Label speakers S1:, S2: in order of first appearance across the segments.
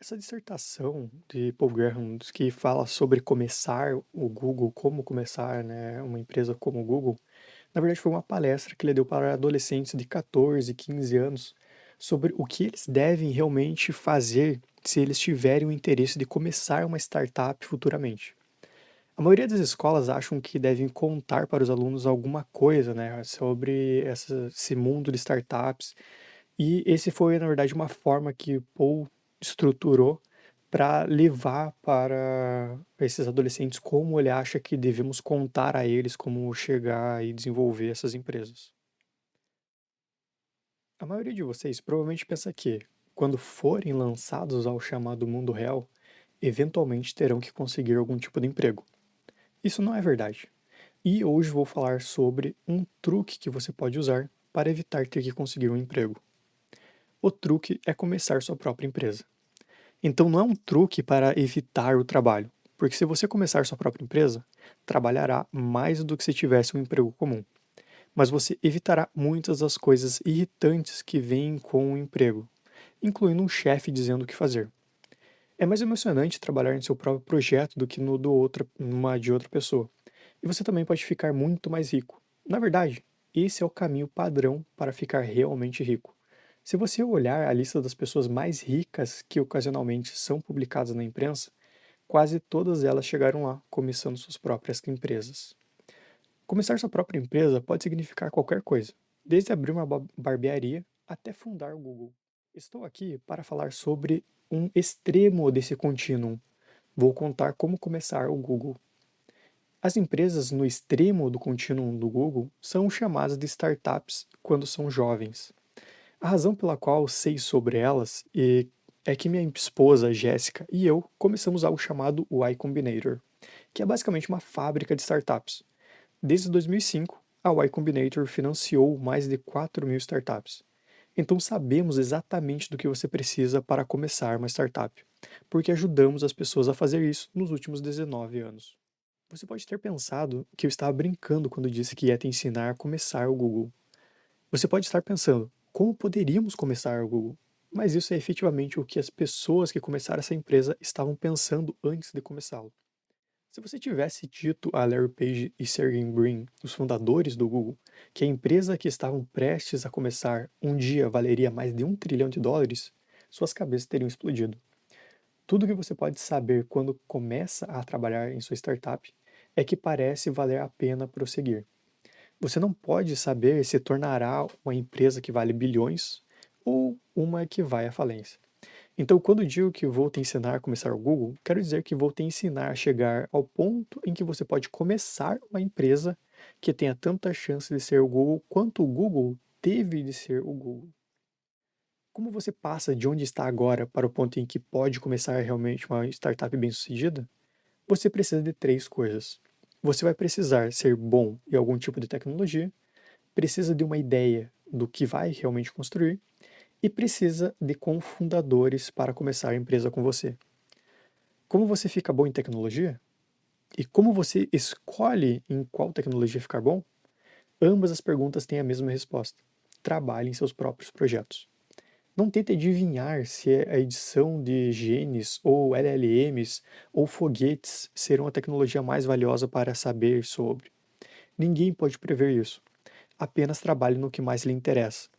S1: Essa dissertação de Paul Graham que fala sobre começar o Google, como começar, né, uma empresa como o Google, na verdade foi uma palestra que ele deu para adolescentes de 14, 15 anos sobre o que eles devem realmente fazer se eles tiverem o interesse de começar uma startup futuramente. A maioria das escolas acham que devem contar para os alunos alguma coisa, né, sobre esse mundo de startups e esse foi, na verdade, uma forma que Paul estruturou para levar para esses adolescentes como ele acha que devemos contar a eles como chegar e desenvolver essas empresas. A maioria de vocês provavelmente pensa que, quando forem lançados ao chamado mundo real, eventualmente terão que conseguir algum tipo de emprego. Isso não é verdade. E hoje vou falar sobre um truque que você pode usar para evitar ter que conseguir um emprego. O truque é começar sua própria empresa. Então não é um truque para evitar o trabalho, porque se você começar sua própria empresa, trabalhará mais do que se tivesse um emprego comum, mas você evitará muitas das coisas irritantes que vêm com o emprego, incluindo um chefe dizendo o que fazer. É mais emocionante trabalhar em seu próprio projeto do que no do outra, numa de outra pessoa. E você também pode ficar muito mais rico. Na verdade, esse é o caminho padrão para ficar realmente rico. Se você olhar a lista das pessoas mais ricas que ocasionalmente são publicadas na imprensa, quase todas elas chegaram lá, começando suas próprias empresas. Começar sua própria empresa pode significar qualquer coisa, desde abrir uma barbearia até fundar o Google. Estou aqui para falar sobre um extremo desse contínuo. Vou contar como começar o Google. As empresas no extremo do contínuo do Google são chamadas de startups quando são jovens. A razão pela qual sei sobre elas é que minha esposa, Jéssica, e eu começamos algo chamado Y Combinator, que é basicamente uma fábrica de startups. Desde 2005, a Y Combinator financiou mais de 4.000 startups. Então sabemos exatamente do que você precisa para começar uma startup, porque ajudamos as pessoas a fazer isso nos últimos 19 anos. Você pode ter pensado que eu estava brincando quando disse que ia te ensinar a começar o Google. Você pode estar pensando, como poderíamos começar o Google? Mas isso é efetivamente o que as pessoas que começaram essa empresa estavam pensando antes de começá-lo. Se você tivesse dito a Larry Page e Sergey Brin, os fundadores do Google, que a empresa que estavam prestes a começar um dia valeria mais de US$ 1 trilhão, suas cabeças teriam explodido. Tudo que você pode saber quando começa a trabalhar em sua startup é que parece valer a pena prosseguir. Você não pode saber se tornará uma empresa que vale bilhões ou uma que vai à falência. Então, quando digo que vou te ensinar a começar o Google, quero dizer que vou te ensinar a chegar ao ponto em que você pode começar uma empresa que tenha tanta chance de ser o Google quanto o Google teve de ser o Google. Como você passa de onde está agora para o ponto em que pode começar realmente uma startup bem-sucedida? Você precisa de três coisas. Você vai precisar ser bom em algum tipo de tecnologia, precisa de uma ideia do que vai realmente construir e precisa de cofundadores para começar a empresa com você. Como você fica bom em tecnologia? E como você escolhe em qual tecnologia ficar bom? Ambas as perguntas têm a mesma resposta. Trabalhe em seus próprios projetos. Não tente adivinhar se a edição de genes ou LLMs ou foguetes serão a tecnologia mais valiosa para saber sobre. Ninguém pode prever isso. Apenas trabalhe no que mais lhe interessa.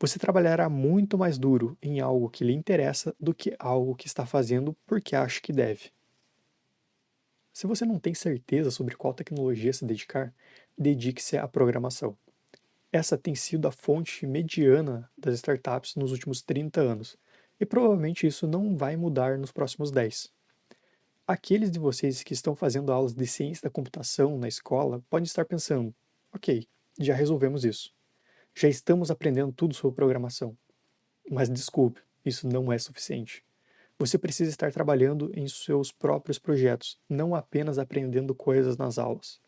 S1: Você trabalhará muito mais duro em algo que lhe interessa do que algo que está fazendo porque acha que deve. Se você não tem certeza sobre qual tecnologia se dedicar, dedique-se à programação. Essa tem sido a fonte mediana das startups nos últimos 30 anos, e provavelmente isso não vai mudar nos próximos 10. Aqueles de vocês que estão fazendo aulas de ciência da computação na escola podem estar pensando: ok, já resolvemos isso. Já estamos aprendendo tudo sobre programação. Mas desculpe, isso não é suficiente. Você precisa estar trabalhando em seus próprios projetos, não apenas aprendendo coisas nas aulas.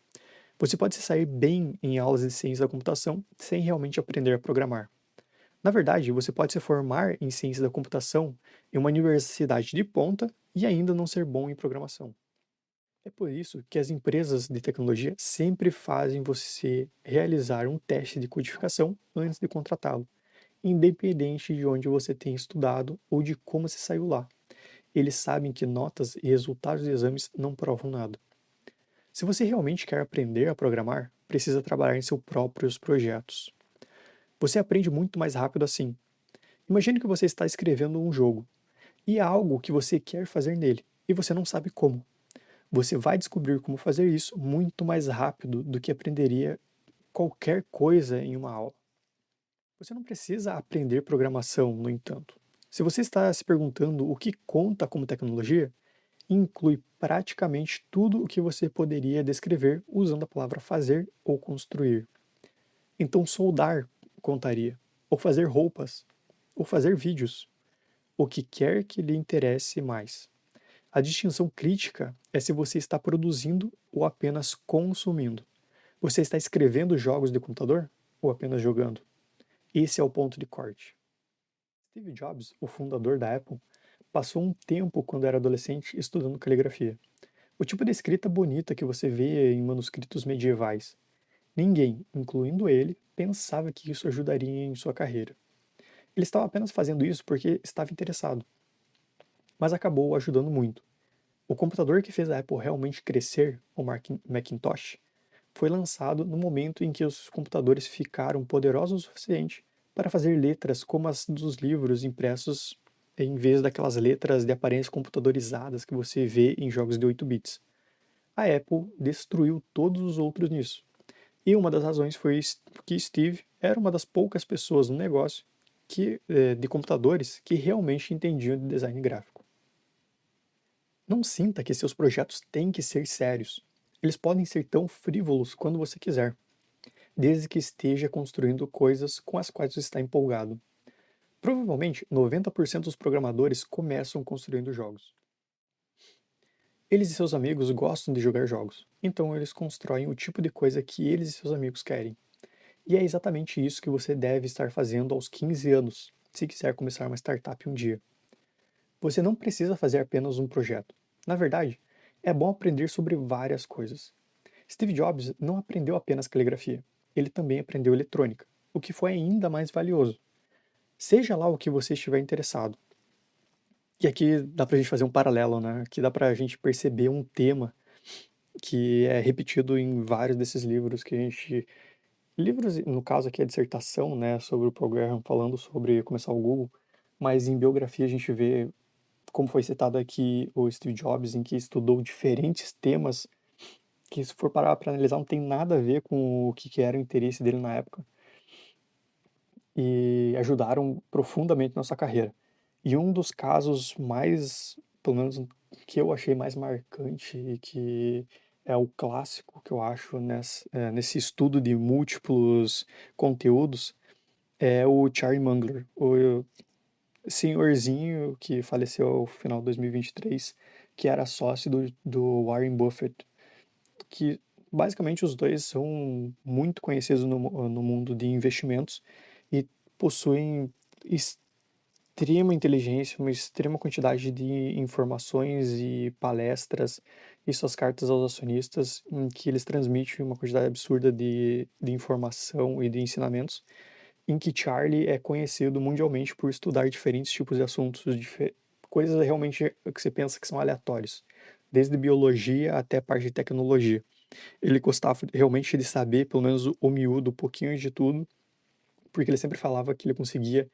S1: Você pode se sair bem em aulas de ciência da computação sem realmente aprender a programar. Na verdade, você pode se formar em ciência da computação em uma universidade de ponta e ainda não ser bom em programação. É por isso que as empresas de tecnologia sempre fazem você realizar um teste de codificação antes de contratá-lo, independente de onde você tenha estudado ou de como você saiu lá. eles sabem que notas e resultados de exames não provam nada. Se você realmente quer aprender a programar, precisa trabalhar em seus próprios projetos. Você aprende muito mais rápido assim. Imagine que você está escrevendo um jogo e há algo que você quer fazer nele e você não sabe como. Você vai descobrir como fazer isso muito mais rápido do que aprenderia qualquer coisa em uma aula. Você não precisa aprender programação, no entanto. Se você está se perguntando o que conta como tecnologia, inclui praticamente tudo o que você poderia descrever usando a palavra fazer ou construir. Então, soldar contaria, ou fazer roupas, ou fazer vídeos, o que quer que lhe interesse mais. A distinção crítica é se você está produzindo ou apenas consumindo. Você está escrevendo jogos de computador ou apenas jogando? Esse é o ponto de corte. Steve Jobs, o fundador da Apple, passou um tempo quando era adolescente estudando caligrafia. O tipo de escrita bonita que você vê em manuscritos medievais. Ninguém, incluindo ele, pensava que isso ajudaria em sua carreira. Ele estava apenas fazendo isso porque estava interessado, mas acabou ajudando muito. O computador que fez a Apple realmente crescer, o Macintosh, foi lançado no momento em que os computadores ficaram poderosos o suficiente para fazer letras como as dos livros impressos em vez daquelas letras de aparência computadorizadas que você vê em jogos de 8 bits. A Apple destruiu todos os outros nisso. E uma das razões foi que Steve era uma das poucas pessoas no negócio de computadores que realmente entendiam de design gráfico. Não sinta que seus projetos têm que ser sérios. Eles podem ser tão frívolos quando você quiser, desde que esteja construindo coisas com as quais você está empolgado. Provavelmente, 90% dos programadores começam construindo jogos. Eles e seus amigos gostam de jogar jogos, então eles constroem o tipo de coisa que eles e seus amigos querem. E é exatamente isso que você deve estar fazendo aos 15 anos, se quiser começar uma startup um dia. Você não precisa fazer apenas um projeto. Na verdade, é bom aprender sobre várias coisas. Steve Jobs não aprendeu apenas caligrafia, ele também aprendeu eletrônica, o que foi ainda mais valioso. Seja lá o que você estiver interessado. E aqui dá pra gente fazer um paralelo, né? Aqui dá pra gente perceber um tema que é repetido em vários desses livros que a gente. Livros, no caso aqui, a dissertação, né, sobre o programa, falando sobre começar o Google, mas em biografia a gente vê, como foi citado aqui, o Steve Jobs, em que estudou diferentes temas que, se for parar para analisar, não tem nada a ver com o que era o interesse dele na época e ajudaram profundamente na nossa carreira. E um dos casos mais, pelo menos que eu achei mais marcante e que é o clássico que eu acho nesse estudo de múltiplos conteúdos é o Charlie Munger, o senhorzinho que faleceu no final de 2023, que era sócio do Warren Buffett, que basicamente os dois são muito conhecidos no mundo de investimentos e possuem extrema inteligência, uma extrema quantidade de informações e palestras e suas cartas aos acionistas, em que eles transmitem uma quantidade absurda de informação e de ensinamentos, em que Charlie é conhecido mundialmente por estudar diferentes tipos de assuntos, coisas realmente que você pensa que são aleatórios, desde biologia até a parte de tecnologia. Ele gostava realmente de saber, pelo menos o miúdo, um pouquinho de tudo, porque ele sempre falava que ele conseguia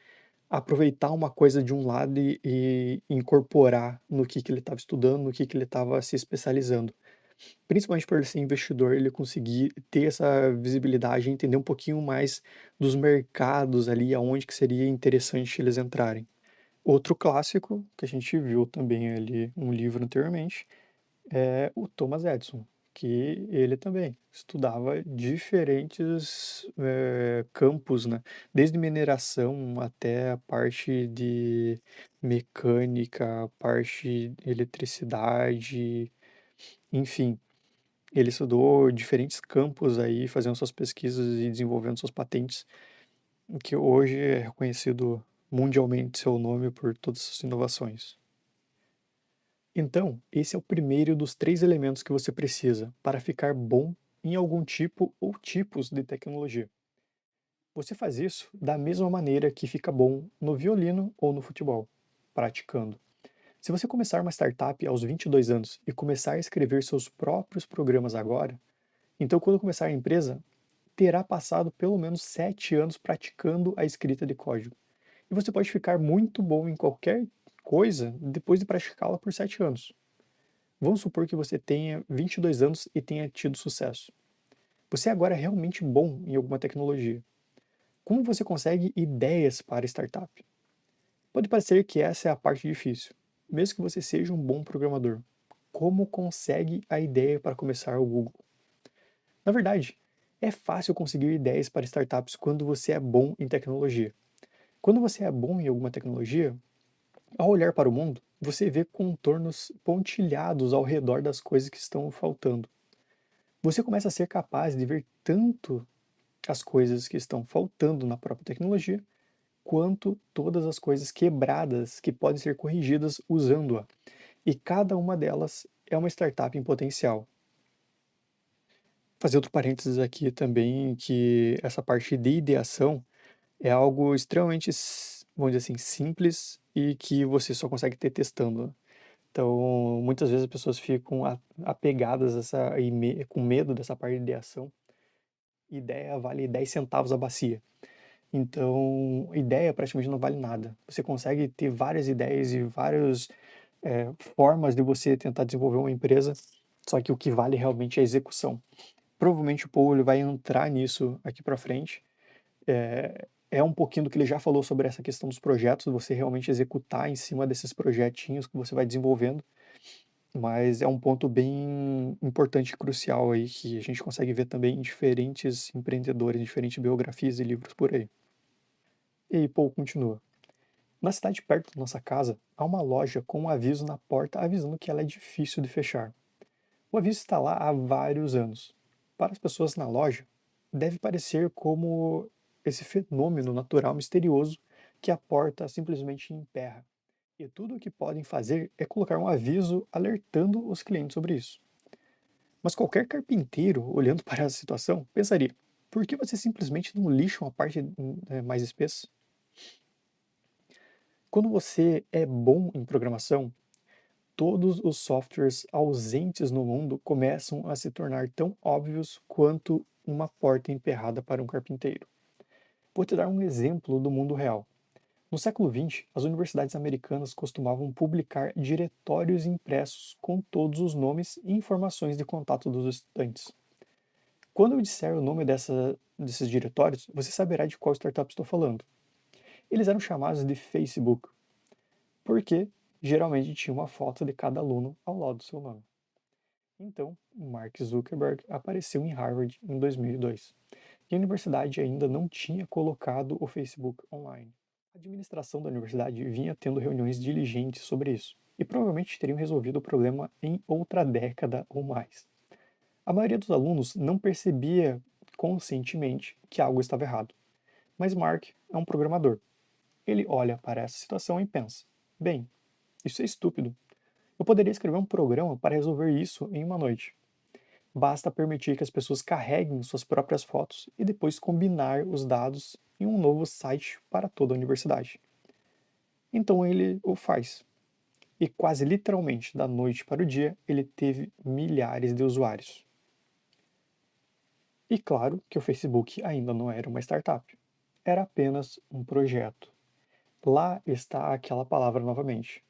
S1: aproveitar uma coisa de um lado e incorporar no que ele estava estudando, no que ele estava se especializando. Principalmente por ele ser investidor, ele conseguir ter essa visibilidade e entender um pouquinho mais dos mercados ali, aonde que seria interessante eles entrarem. Outro clássico, que a gente viu também ali um livro anteriormente, é o Thomas Edison, que ele também estudava diferentes campos, né? Desde mineração até a parte de mecânica, a parte de eletricidade, enfim. Ele estudou diferentes campos aí, fazendo suas pesquisas e desenvolvendo suas patentes, que hoje é reconhecido mundialmente seu nome por todas essas inovações. Então, esse é o primeiro dos três elementos que você precisa para ficar bom em algum tipo ou tipos de tecnologia. Você faz isso da mesma maneira que fica bom no violino ou no futebol, praticando. Se você começar uma startup aos 22 anos e começar a escrever seus próprios programas agora, então quando começar a empresa, terá passado pelo menos 7 anos praticando a escrita de código. E você pode ficar muito bom em qualquer coisa depois de praticá-la por 7 anos. Vamos supor que você tenha 22 anos e tenha tido sucesso. Você agora é realmente bom em alguma tecnologia. Como você consegue ideias para startup? Pode parecer que essa é a parte difícil, mesmo que você seja um bom programador. Como consegue a ideia para começar o Google? Na verdade, é fácil conseguir ideias para startups quando você é bom em tecnologia. Quando você é bom em alguma tecnologia, ao olhar para o mundo, você vê contornos pontilhados ao redor das coisas que estão faltando. Você começa a ser capaz de ver tanto as coisas que estão faltando na própria tecnologia, quanto todas as coisas quebradas que podem ser corrigidas usando-a. E cada uma delas é uma startup em potencial. Fazer outro parênteses aqui também, que essa parte de ideação é algo extremamente, vamos dizer assim, simples e que você só consegue ter testando. Então, muitas vezes as pessoas ficam apegadas a com medo dessa parte de ideação. Ideia vale 10 centavos a bacia. Então, ideia praticamente não vale nada. Você consegue ter várias ideias e várias formas de você tentar desenvolver uma empresa, só que o que vale realmente é a execução. Provavelmente o Paul ele vai entrar nisso aqui para frente. É um pouquinho do que ele já falou sobre essa questão dos projetos, você realmente executar em cima desses projetinhos que você vai desenvolvendo, mas é um ponto bem importante e crucial aí que a gente consegue ver também em diferentes empreendedores, em diferentes biografias e livros por aí. E aí Paul continua. Na cidade perto da nossa casa, há uma loja com um aviso na porta avisando que ela é difícil de fechar. O aviso está lá há vários anos. Para as pessoas na loja, deve parecer como esse fenômeno natural misterioso que a porta simplesmente emperra. E tudo o que podem fazer é colocar um aviso alertando os clientes sobre isso. Mas qualquer carpinteiro, olhando para a situação, pensaria: por que você simplesmente não lixa uma parte mais espessa? Quando você é bom em programação, todos os softwares ausentes no mundo começam a se tornar tão óbvios quanto uma porta emperrada para um carpinteiro. Vou te dar um exemplo do mundo real. No século XX, as universidades americanas costumavam publicar diretórios impressos com todos os nomes e informações de contato dos estudantes. Quando eu disser o nome desses diretórios, você saberá de qual startup estou falando. Eles eram chamados de Facebook, porque geralmente tinha uma foto de cada aluno ao lado do seu nome. Então, Mark Zuckerberg apareceu em Harvard em 2002, e a universidade ainda não tinha colocado o Facebook online. A administração da universidade vinha tendo reuniões diligentes sobre isso, e provavelmente teriam resolvido o problema em outra década ou mais. A maioria dos alunos não percebia conscientemente que algo estava errado, mas Mark é um programador. Ele olha para essa situação e pensa: bem, isso é estúpido. Eu poderia escrever um programa para resolver isso em uma noite. Basta permitir que as pessoas carreguem suas próprias fotos e depois combinar os dados em um novo site para toda a universidade. Então ele o faz. E quase literalmente, da noite para o dia, ele teve milhares de usuários. E claro que o Facebook ainda não era uma startup. Era apenas um projeto. Lá está aquela palavra novamente.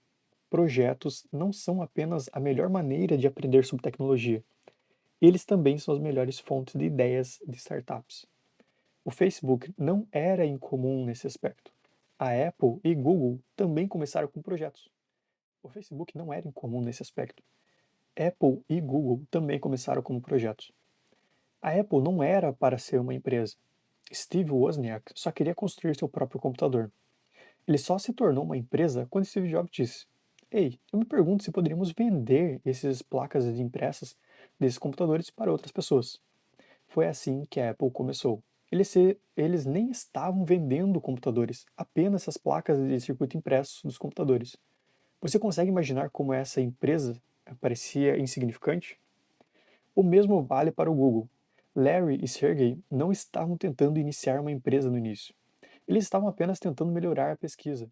S1: Projetos não são apenas a melhor maneira de aprender sobre tecnologia. Eles também são as melhores fontes de ideias de startups. O Facebook não era incomum nesse aspecto. A Apple e Google também começaram com projetos. O Facebook não era incomum nesse aspecto. Apple e Google também começaram como projetos. A Apple não era para ser uma empresa. Steve Wozniak só queria construir seu próprio computador. Ele só se tornou uma empresa quando Steve Jobs disse: Ei, eu me pergunto se poderíamos vender essas placas impressas desses computadores para outras pessoas. Foi assim que a Apple começou. Eles nem estavam vendendo computadores, apenas essas placas de circuito impresso dos computadores. Você consegue imaginar como essa empresa parecia insignificante? O mesmo vale para o Google. Larry e Sergey não estavam tentando iniciar uma empresa no início. Eles estavam apenas tentando melhorar a pesquisa.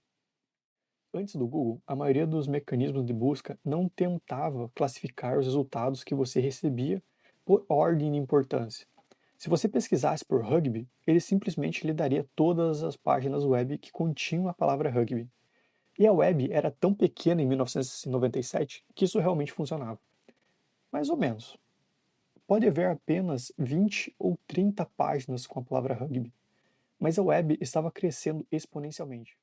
S1: Antes do Google, a maioria dos mecanismos de busca não tentava classificar os resultados que você recebia por ordem de importância. Se você pesquisasse por rugby, ele simplesmente lhe daria todas as páginas web que continham a palavra rugby. E a web era tão pequena em 1997 que isso realmente funcionava. Mais ou menos. Pode haver apenas 20 ou 30 páginas com a palavra rugby, mas a web estava crescendo exponencialmente.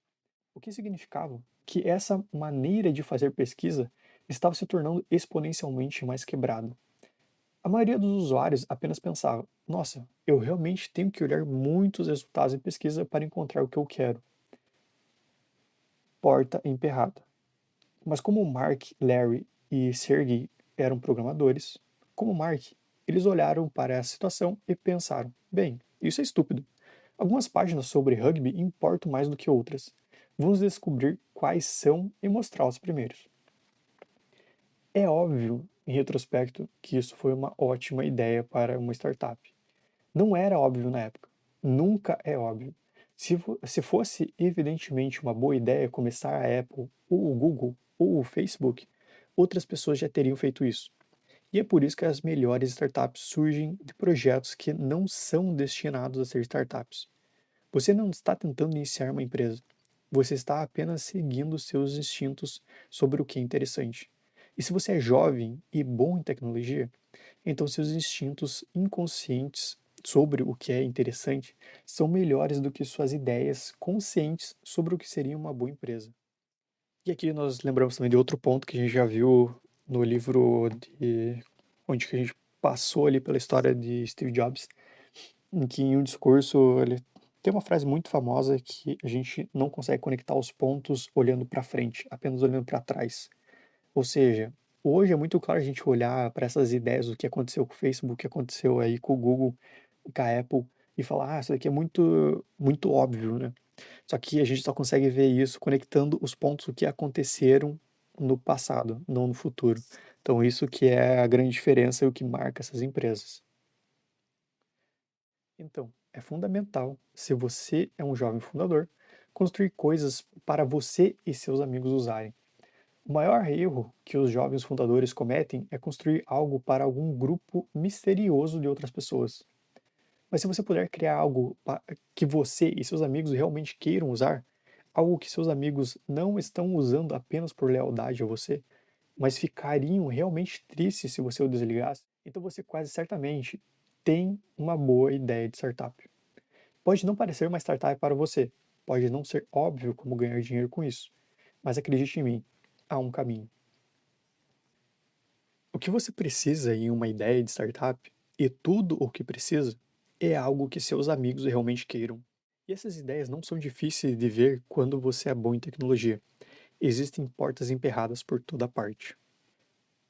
S1: O que significava que essa maneira de fazer pesquisa estava se tornando exponencialmente mais quebrada. A maioria dos usuários apenas pensava: nossa, eu realmente tenho que olhar muitos resultados de pesquisa para encontrar o que eu quero. Porta emperrada. Mas como Mark, Larry e Sergey eram programadores, como Mark, eles olharam para essa situação e pensaram: bem, isso é estúpido. Algumas páginas sobre rugby importam mais do que outras. Vamos descobrir quais são e mostrar os primeiros. É óbvio, em retrospecto, que isso foi uma ótima ideia para uma startup. Não era óbvio na época. Nunca é óbvio. Se fosse evidentemente uma boa ideia começar a Apple, ou o Google, ou o Facebook, outras pessoas já teriam feito isso. E é por isso que as melhores startups surgem de projetos que não são destinados a ser startups. Você não está tentando iniciar uma empresa. Você está apenas seguindo seus instintos sobre o que é interessante. E se você é jovem e bom em tecnologia, então seus instintos inconscientes sobre o que é interessante são melhores do que suas ideias conscientes sobre o que seria uma boa empresa. E aqui nós lembramos também de outro ponto que a gente já viu no livro onde que a gente passou ali pela história de Steve Jobs, em que em um discurso ele tem uma frase muito famosa que a gente não consegue conectar os pontos olhando para frente, apenas olhando para trás. Ou seja, hoje é muito claro a gente olhar para essas ideias do que aconteceu com o Facebook, o que aconteceu aí com o Google, com a Apple e falar, isso daqui é muito óbvio, né? Só que a gente só consegue ver isso conectando os pontos do que aconteceram no passado, não no futuro. Então isso que é a grande diferença e o que marca essas empresas. Então, é fundamental, se você é um jovem fundador, construir coisas para você e seus amigos usarem. O maior erro que os jovens fundadores cometem é construir algo para algum grupo misterioso de outras pessoas. Mas se você puder criar algo que você e seus amigos realmente queiram usar, algo que seus amigos não estão usando apenas por lealdade a você, mas ficariam realmente tristes se você o desligasse, então você quase certamente tem uma boa ideia de startup. Pode não parecer uma startup para você, pode não ser óbvio como ganhar dinheiro com isso, mas acredite em mim, há um caminho. O que você precisa em uma ideia de startup, e tudo o que precisa, é algo que seus amigos realmente queiram. E essas ideias não são difíceis de ver quando você é bom em tecnologia. Existem portas emperradas por toda parte.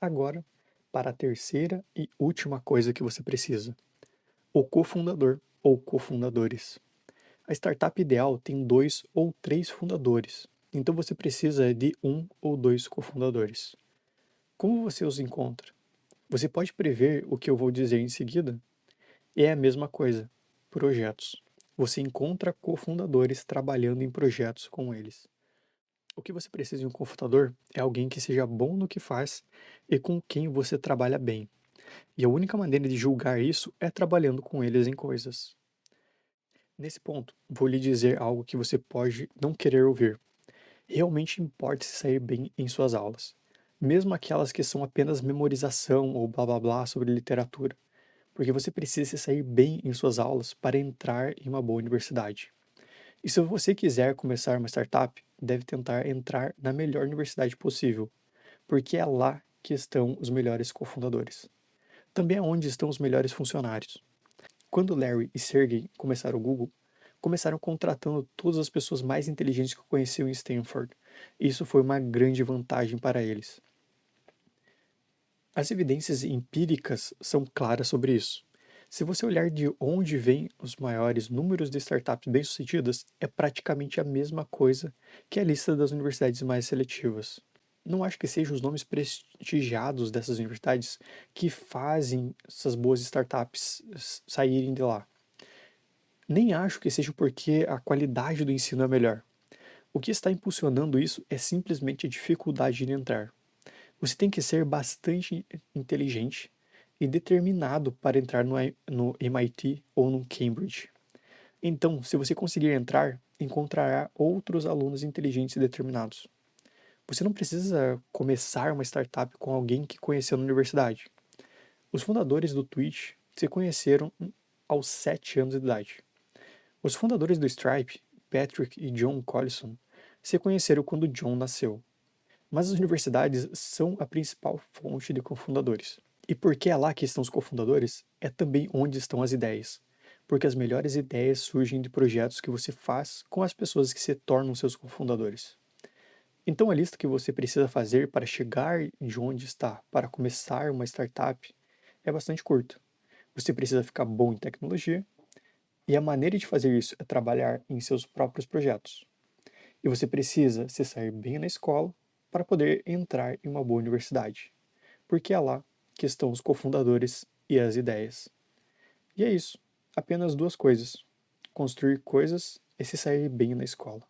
S1: Agora, para a terceira e última coisa que você precisa: o cofundador ou cofundadores. A startup ideal tem 2 ou 3 fundadores, então você precisa de 1 ou 2 cofundadores. Como você os encontra? Você pode prever o que eu vou dizer em seguida? É a mesma coisa. Projetos. Você encontra cofundadores trabalhando em projetos com eles. O que você precisa em um cofundador é alguém que seja bom no que faz e com quem você trabalha bem. E a única maneira de julgar isso é trabalhando com eles em coisas. Nesse ponto, vou lhe dizer algo que você pode não querer ouvir. Realmente importa se sair bem em suas aulas, mesmo aquelas que são apenas memorização ou blá blá blá sobre literatura, porque você precisa se sair bem em suas aulas para entrar em uma boa universidade. E se você quiser começar uma startup, deve tentar entrar na melhor universidade possível, porque é lá que estão os melhores cofundadores. Também é onde estão os melhores funcionários. Quando Larry e Sergey começaram o Google, começaram contratando todas as pessoas mais inteligentes que conheciam em Stanford. Isso foi uma grande vantagem para eles. As evidências empíricas são claras sobre isso. Se você olhar de onde vêm os maiores números de startups bem-sucedidas, é praticamente a mesma coisa que a lista das universidades mais seletivas. Não acho que sejam os nomes prestigiados dessas universidades que fazem essas boas startups saírem de lá. Nem acho que seja porque a qualidade do ensino é melhor, O que está impulsionando isso é simplesmente a dificuldade de entrar. Você tem que ser bastante inteligente e determinado para entrar no MIT ou no Cambridge. Então, se você conseguir entrar, encontrará outros alunos inteligentes e determinados. Você não precisa começar uma startup com alguém que conheceu na universidade. Os fundadores do Twitch se conheceram aos 7 anos de idade. Os fundadores do Stripe, Patrick e John Collison, se conheceram quando John nasceu. Mas as universidades são a principal fonte de cofundadores. E porque é lá que estão os cofundadores, é também onde estão as ideias. Porque as melhores ideias surgem de projetos que você faz com as pessoas que se tornam seus cofundadores. Então a lista que você precisa fazer para chegar de onde está, para começar uma startup, é bastante curta. Você precisa ficar bom em tecnologia, e a maneira de fazer isso é trabalhar em seus próprios projetos. E você precisa se sair bem na escola para poder entrar em uma boa universidade, porque é lá que estão os cofundadores e as ideias. E é isso, apenas duas coisas: construir coisas e se sair bem na escola.